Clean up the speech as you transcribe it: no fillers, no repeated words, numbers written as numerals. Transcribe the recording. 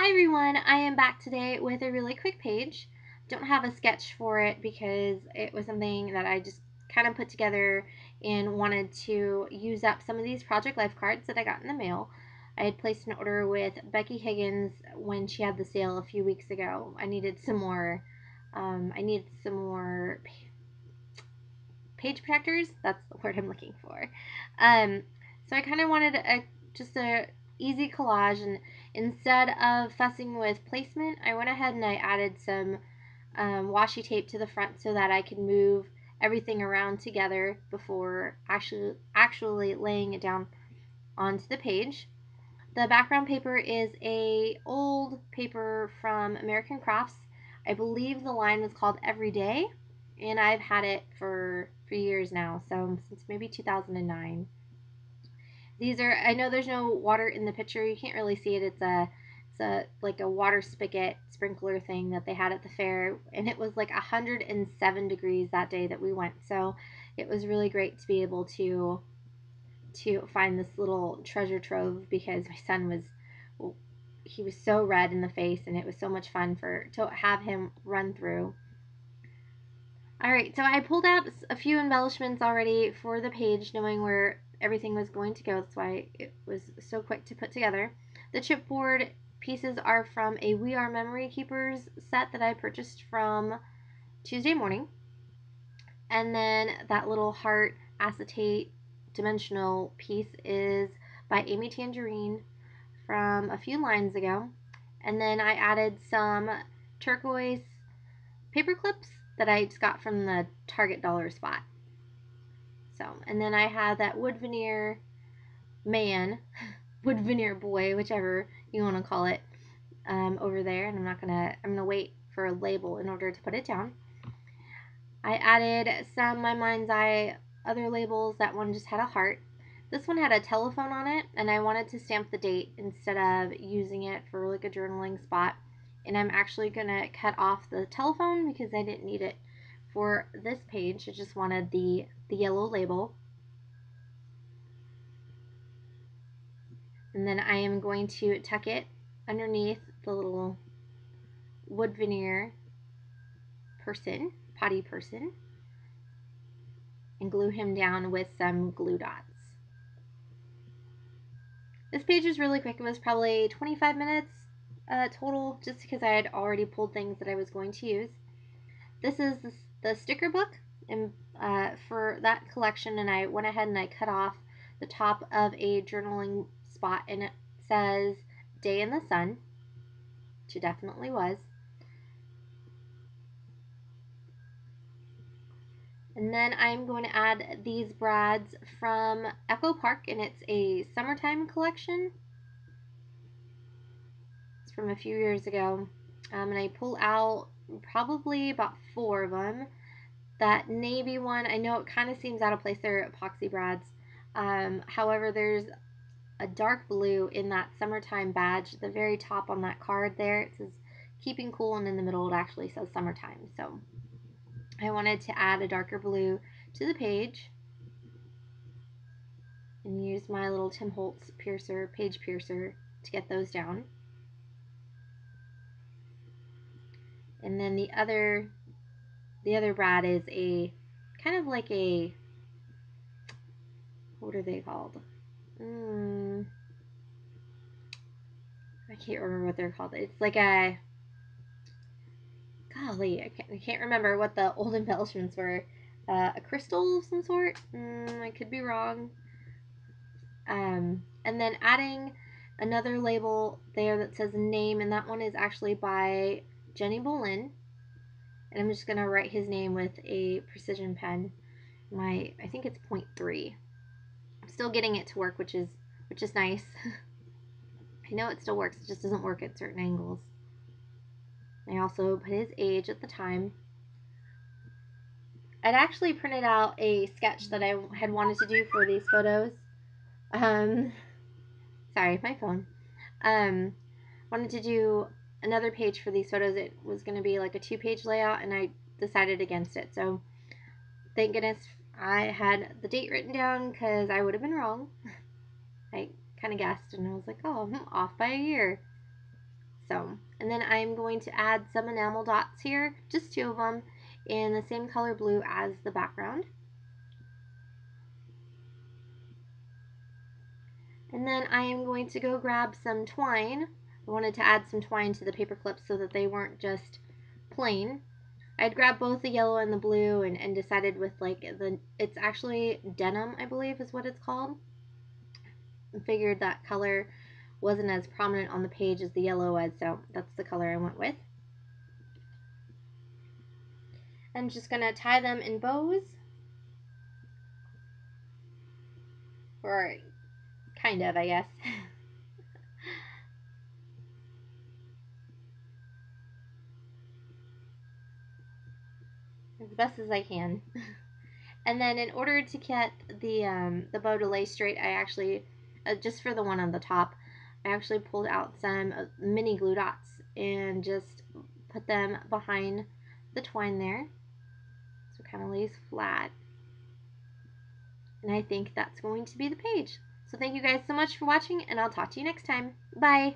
Hi everyone, I am back today with a really quick page. Don't have a sketch for it because it was something that I just kind of put together and wanted to use up some of these Project Life cards that I got in the mail. I had placed an order with Becky Higgins when she had the sale a few weeks ago. I needed some more page protectors. That's the word I'm looking for. So I kind of wanted just a easy collage, and instead of fussing with placement, I went ahead and I added some washi tape to the front so that I could move everything around together before actually laying it down onto the page. The background paper is a old paper from American Crafts. I believe the line was called Everyday, and I've had it for years now, so since maybe 2009. These are, I know there's no water in the picture, you can't really see it. It's a like a water spigot sprinkler thing that they had at the fair, and it was like 107 degrees that day that we went, so it was really great to be able to find this little treasure trove, because my son was so red in the face, and it was so much fun to have him run through. Alright, so I pulled out a few embellishments already for the page, knowing where everything was going to go. That's why it was so quick to put together. The chipboard pieces are from a We Are Memory Keepers set that I purchased from Tuesday Morning. And then that little heart acetate dimensional piece is by Amy Tangerine from a few lines ago. And then I added some turquoise paper clips that I just got from the Target dollar spot. So, and then I have that wood veneer man, wood veneer boy, whichever you want to call it, over there. And I'm gonna wait for a label in order to put it down. I added some My Mind's Eye other labels. That one just had a heart. This one had a telephone on it, and I wanted to stamp the date instead of using it for like a journaling spot. And I'm actually going to cut off the telephone because I didn't need it for this page. I just wanted the yellow label. And then I am going to tuck it underneath the little wood veneer person, potty person, and glue him down with some glue dots. This page was really quick. It was probably 25 minutes total, just because I had already pulled things that I was going to use. This is the sticker book and for that collection, and I went ahead and I cut off the top of a journaling spot, and it says Day in the Sun, which it definitely was. And then I'm going to add these brads from Echo Park, and it's a summertime collection. It's from a few years ago. And I pull out probably about 4 of them. That navy one, I know it kind of seems out of place. They're epoxy brads. However, there's a dark blue in that summertime badge at the very top on that card there. It says keeping cool, and in the middle it actually says summertime. So I wanted to add a darker blue to the page and use my little Tim Holtz page piercer to get those down. And then the other brad is a kind of like a, what are they called? I can't remember what they're called. It's like a, golly, I can't remember what the old embellishments were. A crystal of some sort? I could be wrong. And then adding another label there that says name, and that one is actually by Jenny Bolin. And I'm just going to write his name with a precision pen. I think it's 0.3. I'm still getting it to work, which is nice. I know it still works, it just doesn't work at certain angles. I also put his age at the time. I'd actually printed out a sketch that I had wanted to do for these photos. Sorry, my phone. Wanted to do another page for these photos. It was going to be like a 2-page layout, and I decided against it. So thank goodness I had the date written down, because I would have been wrong. I kind of guessed, and I was like, oh, I'm off by a year. So, and then I'm going to add some enamel dots here, just 2 of them, in the same color blue as the background. And then I am going to go grab some twine. I wanted to add some twine to the paper clips so that they weren't just plain. I'd grabbed both the yellow and the blue and decided with like it's actually denim, I believe is what it's called. I figured that color wasn't as prominent on the page as the yellow was, so that's the color I went with. I'm just going to tie them in bows. Or kind of, I guess. As best as I can. And then in order to get the bow to lay straight, I actually, just for the one on the top, I actually pulled out some mini glue dots and just put them behind the twine there. So it kind of lays flat. And I think that's going to be the page. So thank you guys so much for watching, and I'll talk to you next time. Bye!